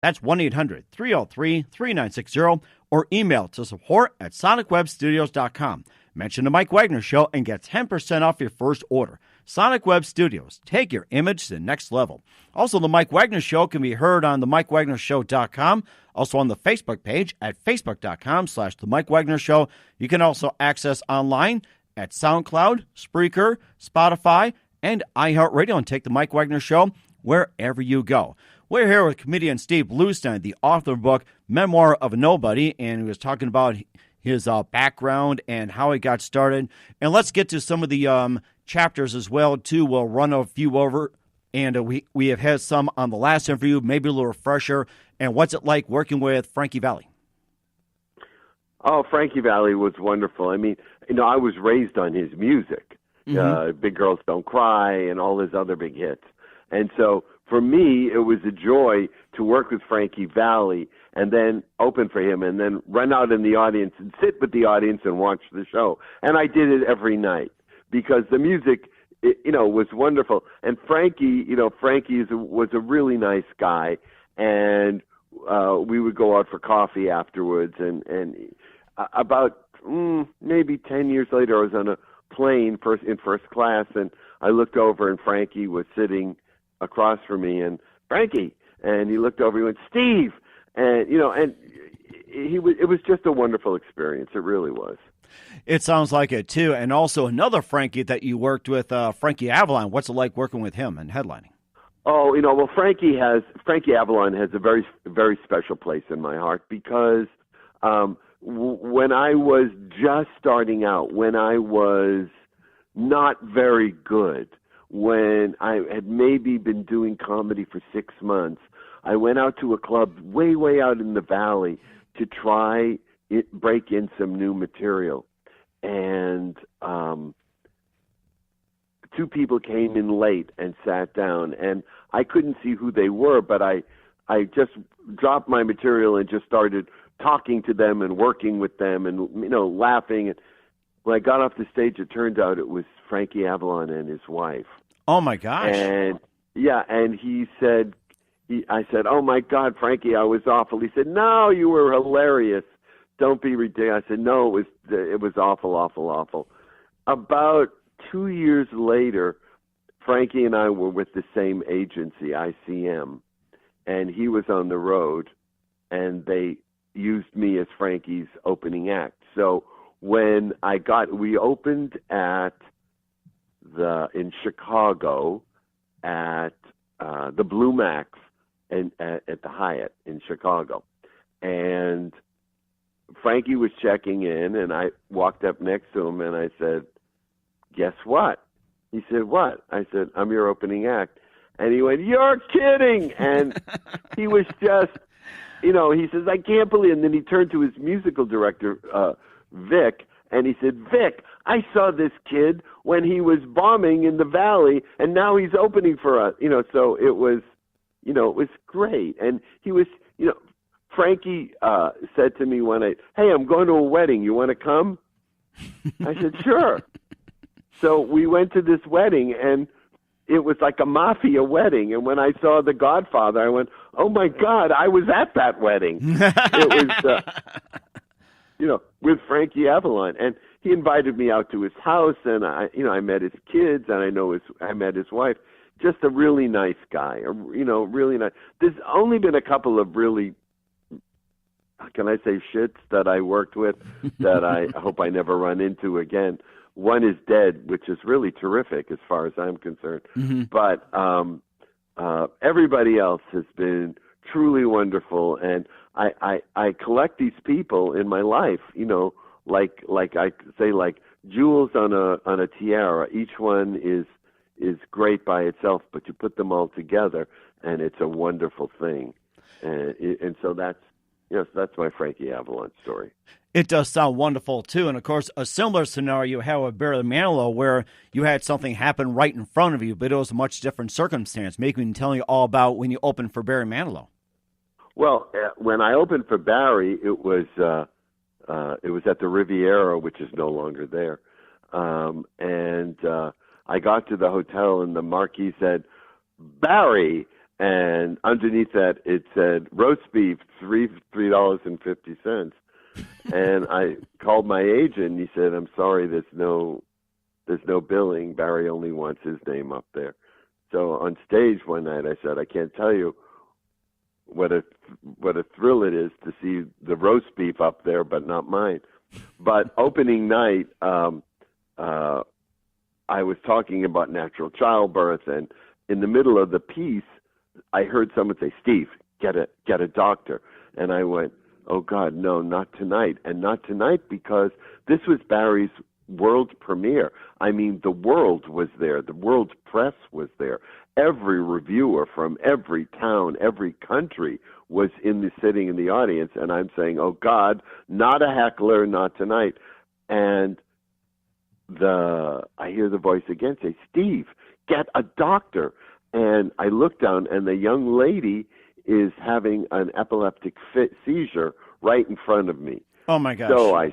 That's 1-800-303-3960 or email to support@sonicwebstudios.com. Mention the Mike Wagner Show and get 10% off your first order. Sonic Web Studios. Take your image to the next level. Also, the Mike Wagner Show can be heard on the MikeWagnerShow.com. Also on the Facebook page at Facebook.com/The Mike Wagner Show. You can also access online at SoundCloud, Spreaker, Spotify, and iHeartRadio, and take the Mike Wagner Show wherever you go. We're here with comedian Steve Bluestein, the author of the book Memoir of a Nobody, and he was talking about his background and how he got started. And let's get to some of the chapters as well, too. We'll run a few over, and we have had some on the last interview, maybe a little refresher. And what's it like working with Frankie Valli? Oh, Frankie Valli was wonderful. I mean, I was raised on his music, Big Girls Don't Cry and all his other big hits. And so for me, it was a joy to work with Frankie Valli and then open for him and then run out in the audience and sit with the audience and watch the show. And I did it every night because the music, was wonderful. And Frankie was a really nice guy. And we would go out for coffee afterwards. And about maybe 10 years later, I was on a plane in first class, and I looked over, and Frankie was sitting across from me, and Frankie, and he looked over, he went, Steve, and it was just a wonderful experience. It really was. It sounds like it too. And also another Frankie that you worked with, Frankie Avalon. What's it like working with him and headlining? Oh, well, Frankie Avalon has a very, very special place in my heart because when I was just starting out, when I was not very good, when I had maybe been doing comedy for 6 months, I went out to a club way, way out in the valley to try break in some new material. And two people came in late and sat down, and I couldn't see who they were, but I just dropped my material and just started talking to them and working with them and, laughing. And when I got off the stage, it turned out it was Frankie Avalon and his wife. Oh, my gosh. And, and I said, oh, my God, Frankie, I was awful. He said, no, you were hilarious. Don't be ridiculous. I said, no, it was awful, awful, awful. About 2 years later, Frankie and I were with the same agency, ICM, and he was on the road, and they used me as Frankie's opening act. So when we opened in Chicago at the Blue Max and at the Hyatt in Chicago, and Frankie was checking in, and I walked up next to him, and I said, guess what? He said, what? I said, I'm your opening act. And he went, you're kidding! And he was just, he says, I can't believe it. And then he turned to his musical director, Vic, and he said, Vic, I saw this kid when he was bombing in the Valley, and now he's opening for us. So it was great. And he was, Frankie said to me one night, hey, I'm going to a wedding. You want to come? I said, sure. So we went to this wedding, and it was like a mafia wedding. And when I saw The Godfather, I went, oh, my God, I was at that wedding. It was, with Frankie Avalon. And he invited me out to his house, and I met his kids, and I met his wife. Just a really nice guy, really nice. There's only been a couple of really, can I say, shits that I worked with that I hope I never run into again. One is dead, which is really terrific as far as I'm concerned. Mm-hmm. But everybody else has been truly wonderful, and I collect these people in my life, like I say, like jewels on a tiara. Each one is great by itself, but you put them all together, and it's a wonderful thing. And so that's my Frankie Avalon story. It does sound wonderful, too. And, of course, a similar scenario you have with Barry Manilow, where you had something happen right in front of you, but it was a much different circumstance. Maybe you can tell you all about when you opened for Barry Manilow. Well, when I opened for Barry, it was at the Riviera, which is no longer there. And I got to the hotel, and the marquee said, Barry. and underneath that it said roast beef, $3.50. And I called my agent, and he said, "I'm sorry, there's no billing. Barry only wants his name up there." So on stage one night, I said, "I can't tell you what a thrill it is to see the roast beef up there, but not mine." But opening night, I was talking about natural childbirth, and in the middle of the piece, I heard someone say, "Steve, get a doctor," and I went, "Oh God, no, not tonight." And not tonight because this was Barry's world premiere. I mean, the world was there. The world press was there. Every reviewer from every town, every country was sitting in the audience. And I'm saying, "Oh God, not a heckler, not tonight." And I hear the voice again say, "Steve, get a doctor." And I look down, and the young lady is having an epileptic seizure right in front of me. Oh my gosh! So I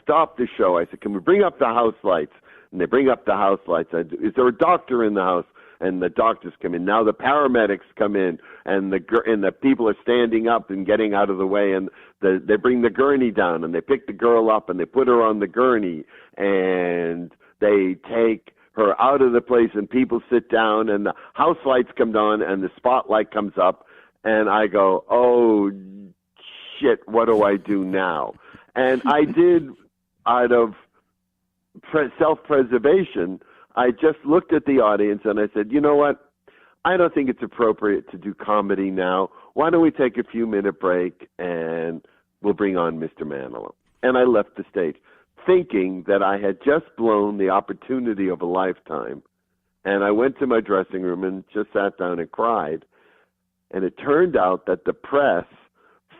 stopped the show. I said, "Can we bring up the house lights?" And they bring up the house lights. Is there a doctor in the house? And the doctors come in. Now the paramedics come in, and the people are standing up and getting out of the way. And they bring the gurney down, and they pick the girl up, and they put her on the gurney, and they take her out of the place, and people sit down, and the house lights come on, and the spotlight comes up, and I go, "Oh shit, what do I do now?" And I did, out of self-preservation, I just looked at the audience and I said, "You know what? I don't think it's appropriate to do comedy now. Why don't we take a few-minute break and we'll bring on Mr. Manilow?" And I left the stage, thinking that I had just blown the opportunity of a lifetime. And I went to my dressing room and just sat down and cried. And it turned out that the press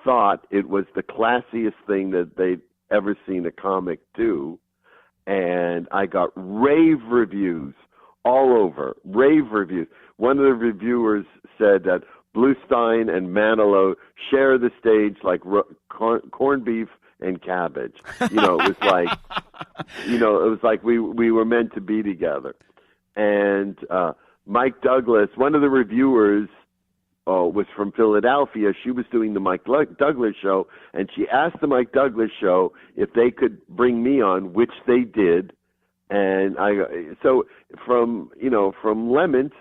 thought it was the classiest thing that they'd ever seen a comic do. And I got rave reviews all over, rave reviews. One of the reviewers said that Bluestein and Manilow share the stage like corned beef and cabbage. It was like, it was like we were meant to be together. And Mike Douglas, one of the reviewers, was from Philadelphia. She was doing the Mike Douglas show, and she asked the Mike Douglas show if they could bring me on, which they did. And so from lemons,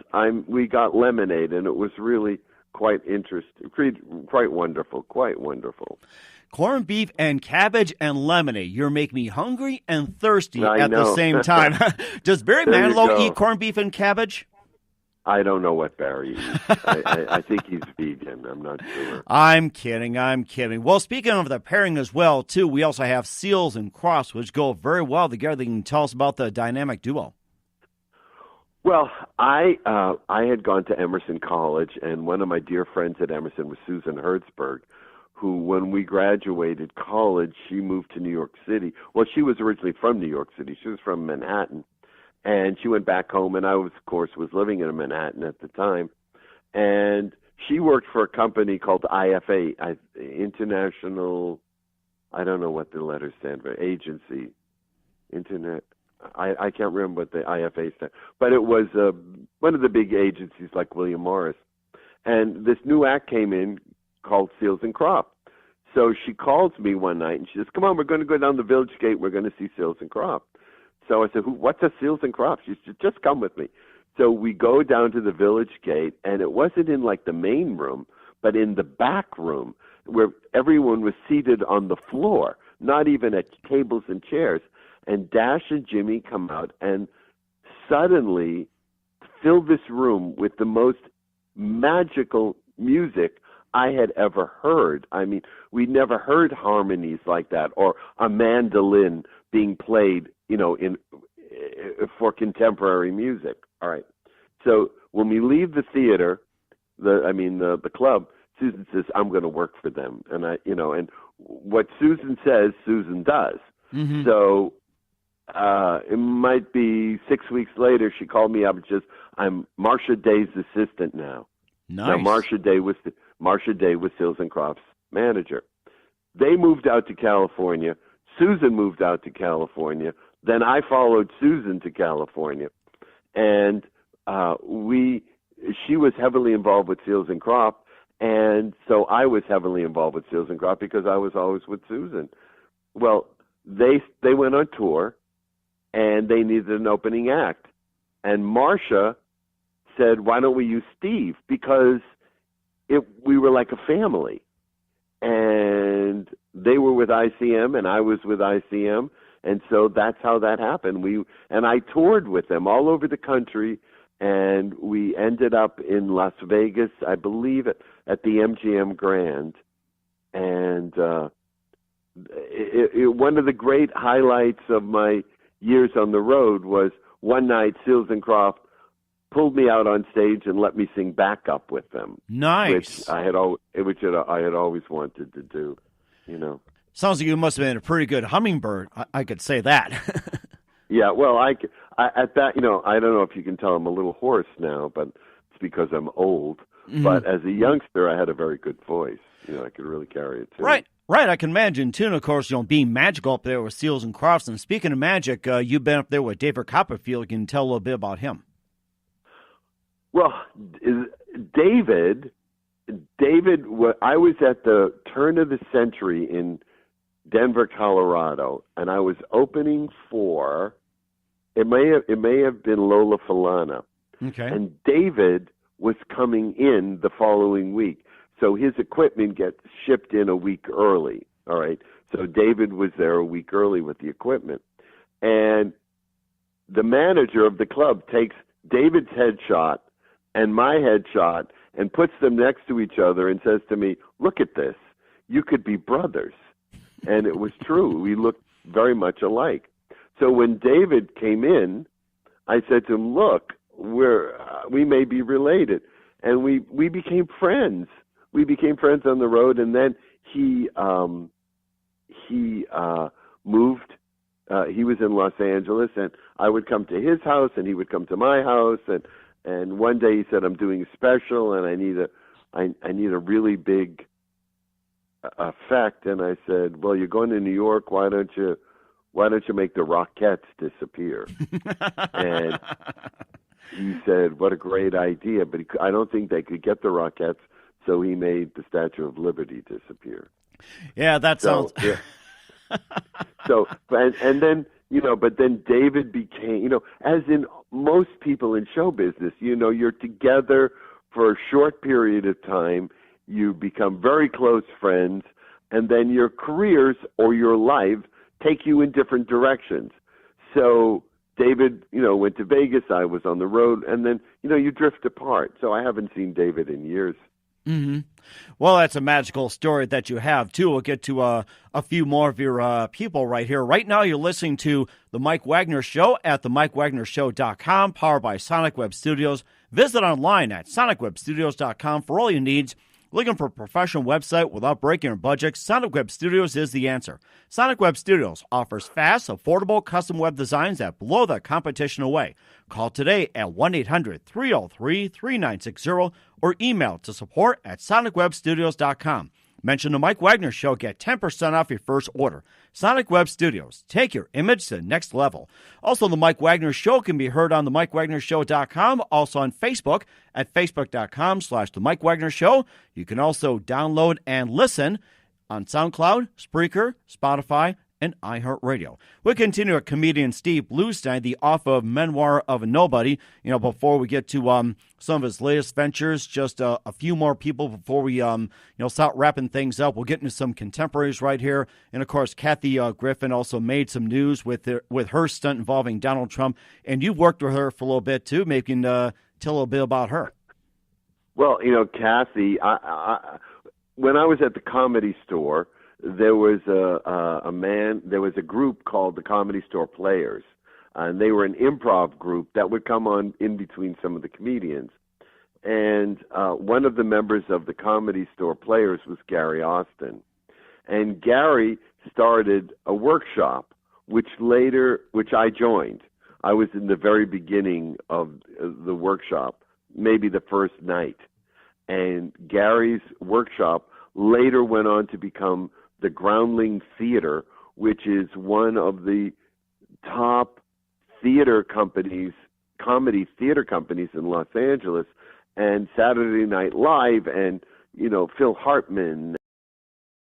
we got lemonade, and it was really quite interesting, quite wonderful. Corned beef and cabbage and lemonade. You're making me hungry and thirsty I at know. the same time. Does Barry There you Manilow go. eat corned beef and cabbage? I don't know what Barry eats. I think he's vegan. I'm not sure. I'm kidding. Well, speaking of the pairing as well, too, we also have Seals and Crofts, which go very well together. Can you tell us about the dynamic duo? Well, I had gone to Emerson College, and one of my dear friends at Emerson was Susan Hertzberg, who, when we graduated college, she moved to New York City. Well, she was originally from New York City. She was from Manhattan. And she went back home, and I, was living in Manhattan at the time. And she worked for a company called IFA, International, I don't know what the letters stand for, agency, Internet. I can't remember what the IFA stands for. But it was one of the big agencies like William Morris. And this new act came in called Seals and Crofts. So she calls me one night, and she says, "Come on, we're going to go down the Village Gate. We're going to see Seals and Crofts." So I said, "What's a Seals and Crofts?" She said, "Just come with me." So we go down to the Village Gate, and it wasn't in like the main room, but in the back room where everyone was seated on the floor, not even at tables and chairs. And Dash and Jimmy come out and suddenly fill this room with the most magical music I had ever heard. I mean, we never heard harmonies like that, or a mandolin being played, for contemporary music. All right. So when we leave the theater, the club, Susan says, "I'm going to work for them." And and what Susan says, Susan does. Mm-hmm. So it might be 6 weeks later, she called me up and says, "I'm Marcia Day's assistant now." Nice. Now Marcia Day was Seals and Crofts' manager. They moved out to California. Susan moved out to California. Then I followed Susan to California. And we she was heavily involved with Seals and Crofts, and so I was heavily involved with Seals and Crofts because I was always with Susan. Well, they went on tour, and they needed an opening act. And Marcia said, why don't we use Steve? Because we were like a family. And they were with ICM, and I was with ICM, and so that's how that happened. And I toured with them all over the country, and we ended up in Las Vegas, I believe, at the MGM Grand. And one of the great highlights of my years on the road was one night Seals and Crofts pulled me out on stage and let me sing backup with them. Nice. Which I had always wanted to do, you know. Sounds like you must have been a pretty good hummingbird. I could say that. Yeah, well, I at that, you know, I don't know if you can tell I'm a little hoarse now, but it's because I'm old. Mm-hmm. But as a youngster, I had a very good voice. You know, I could really carry it too. Right. I can imagine, too, and of course, you know, being magical up there with Seals and Crofts. And speaking of magic, you've been up there with David Copperfield. You can tell a little bit about him. Well, David, I was at the turn of the century in Denver, Colorado, and I was opening for, it may have been Lola Falana. Okay. And David was coming in the following week. So his equipment gets shipped in a week early, all right? So David was there a week early with the equipment. And the manager of the club takes David's headshot and my headshot and puts them next to each other and says to me, look at this. You could be brothers. And it was true. We looked very much alike. So when David came in, I said to him, look, we may be related. And we became friends. We became friends on the road, and then he moved. He was in Los Angeles, and I would come to his house, and he would come to my house. And one day he said, "I'm doing a special, and I need a really big effect." And I said, "Well, you're going to New York. Why don't you make the Rockettes disappear?" And he said, "What a great idea!" But I don't think they could get the Rockettes. So he made the Statue of Liberty disappear. Yeah, that sounds. Yeah. So and then but then David became as in most people in show business, you're together for a short period of time, you become very close friends, and then your careers or your life take you in different directions. So David, went to Vegas. I was on the road, and then you drift apart. So I haven't seen David in years. Mm-hmm. Well, that's a magical story that you have, too. We'll get to a few more of your people right here. Right now, you're listening to The Mike Wagner Show at themikewagnershow.com, powered by Sonic Web Studios. Visit online at sonicwebstudios.com for all your needs. Looking for a professional website without breaking your budget? Sonic Web Studios is the answer. Sonic Web Studios offers fast, affordable custom web designs that blow the competition away. Call today at 1-800-303-3960 or email to support@sonicwebstudios.com. Mention the Mike Wagner Show. Get 10% off your first order. Sonic Web Studios. Take your image to the next level. Also, the Mike Wagner Show can be heard on themikewagnershow.com. Also on Facebook at facebook.com/The Mike Wagner Show. You can also download and listen on SoundCloud, Spreaker, Spotify, and iHeartRadio. We continue with comedian Steve Bluestein, the author of Memoir of a Nobody. Before we get to some of his latest ventures, just a few more people before we start wrapping things up. We'll get into some contemporaries right here. And, of course, Kathy Griffin also made some news with her stunt involving Donald Trump. And you've worked with her for a little bit, too. Maybe you can tell a little bit about her. Well, Kathy, when I was at the Comedy Store, there was there was a group called the Comedy Store Players, and they were an improv group that would come on in between some of the comedians. And one of the members of the Comedy Store Players was Gary Austin. And Gary started a workshop, which I joined. I was in the very beginning of the workshop, maybe the first night. And Gary's workshop later went on to become the Groundling Theater, which is one of the top comedy theater companies in Los Angeles. and Saturday Night Live and, Phil Hartman